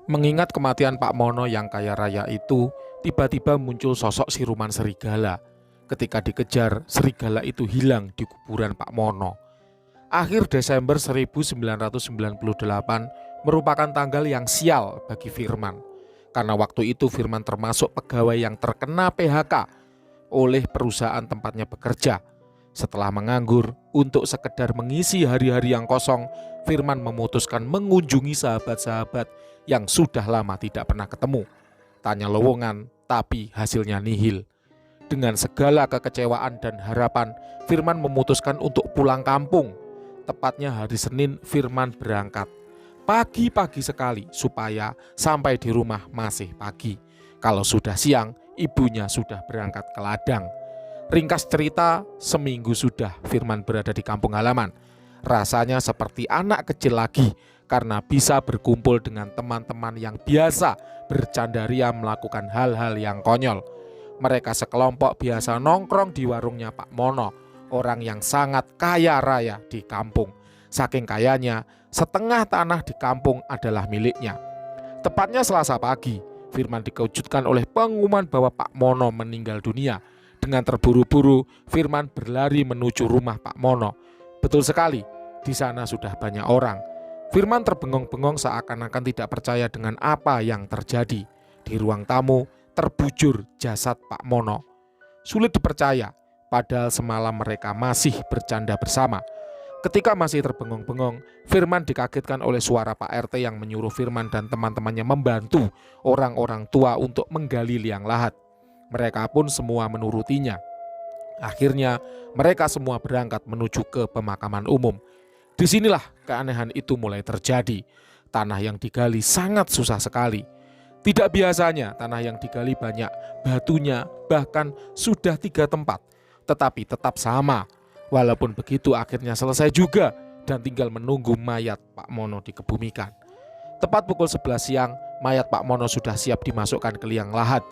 Mengingat kematian Pak Mono yang kaya raya itu, tiba-tiba muncul sosok siluman serigala. Ketika dikejar, serigala itu hilang di kuburan Pak Mono. Akhir Desember 1998 merupakan tanggal yang sial bagi Firman. Karena waktu itu Firman termasuk pegawai yang terkena PHK oleh perusahaan tempatnya bekerja. Setelah menganggur, untuk sekedar mengisi hari-hari yang kosong, Firman memutuskan mengunjungi sahabat-sahabat yang sudah lama tidak pernah ketemu. Tanya lowongan, tapi hasilnya nihil. Dengan segala kekecewaan dan harapan, Firman memutuskan untuk pulang kampung. Tepatnya hari Senin, Firman berangkat pagi-pagi sekali supaya sampai di rumah masih pagi. Kalau sudah siang, ibunya sudah berangkat ke ladang. Ringkas cerita, seminggu sudah Firman berada di kampung halaman. Rasanya seperti anak kecil lagi karena bisa berkumpul dengan teman-teman yang biasa bercandaria melakukan hal-hal yang konyol. Mereka sekelompok biasa nongkrong di warungnya Pak Mono, orang yang sangat kaya raya di kampung. Saking kayanya, setengah tanah di kampung adalah miliknya. Tepatnya Selasa pagi, Firman dikejutkan oleh pengumuman bahwa Pak Mono meninggal dunia. Dengan terburu-buru, Firman berlari menuju rumah Pak Mono. Betul sekali, di sana sudah banyak orang. Firman terbengong-bengong seakan-akan tidak percaya dengan apa yang terjadi. Di ruang tamu, terbujur jasad Pak Mono. Sulit dipercaya, padahal semalam mereka masih bercanda bersama. Ketika masih terbengong-bengong, Firman dikagetkan oleh suara Pak RT yang menyuruh Firman dan teman-temannya membantu orang-orang tua untuk menggali liang lahat. Mereka pun semua menurutinya. Akhirnya mereka semua berangkat menuju ke pemakaman umum. Disinilah keanehan itu mulai terjadi. Tanah yang digali sangat susah sekali. Tidak biasanya tanah yang digali banyak batunya, bahkan sudah 3 tempat. Tetapi tetap sama. Walaupun begitu akhirnya selesai juga dan tinggal menunggu mayat Pak Mono dikebumikan. Tepat pukul 11 siang, mayat Pak Mono sudah siap dimasukkan ke liang lahat.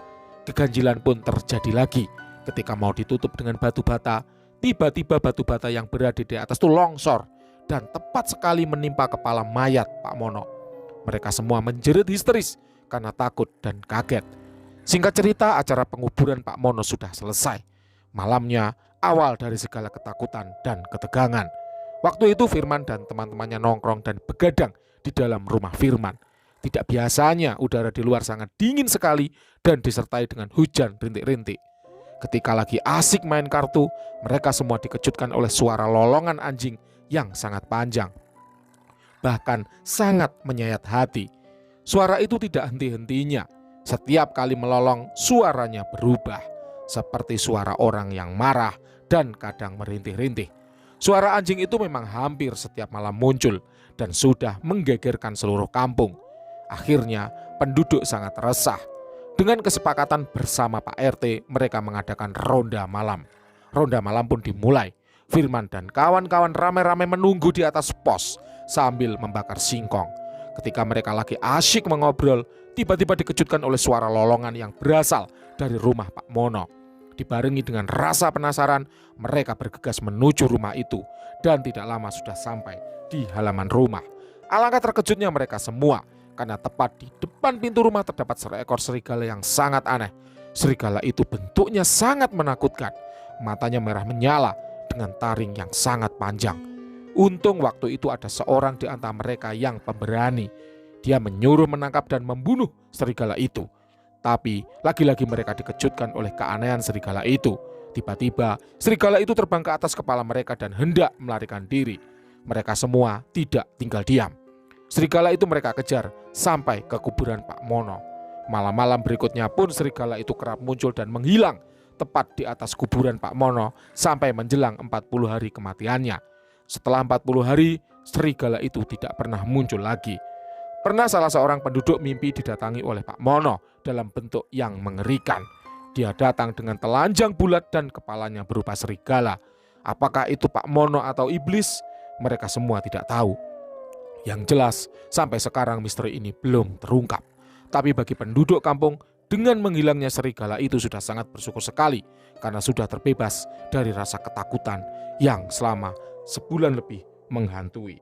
Keganjilan pun terjadi lagi. Ketika mau ditutup dengan batu bata, tiba-tiba batu bata yang berada di atas itu longsor dan tepat sekali menimpa kepala mayat Pak Mono. Mereka semua menjerit histeris karena takut dan kaget. Singkat cerita, acara penguburan Pak Mono sudah selesai. Malamnya awal dari segala ketakutan dan ketegangan. Waktu itu Firman dan teman-temannya nongkrong dan begadang di dalam rumah Firman. Tidak biasanya udara di luar sangat dingin sekali dan disertai dengan hujan rintik-rintik. Ketika lagi asik main kartu, mereka semua dikejutkan oleh suara lolongan anjing yang sangat panjang. Bahkan sangat menyayat hati. Suara itu tidak henti-hentinya. Setiap kali melolong, suaranya berubah. Seperti suara orang yang marah dan kadang merintih-rintih. Suara anjing itu memang hampir setiap malam muncul dan sudah menggegerkan seluruh kampung. Akhirnya penduduk sangat resah. Dengan kesepakatan bersama Pak RT, mereka mengadakan ronda malam. Ronda malam pun dimulai. Firman dan kawan-kawan ramai-ramai menunggu di atas pos sambil membakar singkong. Ketika mereka lagi asyik mengobrol, tiba-tiba dikejutkan oleh suara lolongan yang berasal dari rumah Pak Mono. Dibarengi dengan rasa penasaran, mereka bergegas menuju rumah itu dan tidak lama sudah sampai di halaman rumah. Alangkah terkejutnya mereka semua karena tepat di depan pintu rumah terdapat seekor serigala yang sangat aneh. Serigala itu bentuknya sangat menakutkan. Matanya merah menyala dengan taring yang sangat panjang. Untung waktu itu ada seorang di antara mereka yang pemberani. Dia menyuruh menangkap dan membunuh serigala itu. Tapi lagi-lagi mereka dikejutkan oleh keanehan serigala itu. Tiba-tiba serigala itu terbang ke atas kepala mereka dan hendak melarikan diri. Mereka semua tidak tinggal diam. Serigala itu mereka kejar sampai ke kuburan Pak Mono. Malam-malam berikutnya pun serigala itu kerap muncul dan menghilang tepat di atas kuburan Pak Mono sampai menjelang 40 hari kematiannya. Setelah 40 hari, serigala itu tidak pernah muncul lagi. Pernah salah seorang penduduk mimpi didatangi oleh Pak Mono dalam bentuk yang mengerikan. Dia datang dengan telanjang bulat dan kepalanya berupa serigala. Apakah itu Pak Mono atau iblis? Mereka semua tidak tahu. Yang jelas, sampai sekarang misteri ini belum terungkap. Tapi bagi penduduk kampung, dengan menghilangnya serigala itu sudah sangat bersyukur sekali karena sudah terbebas dari rasa ketakutan yang selama sebulan lebih menghantui.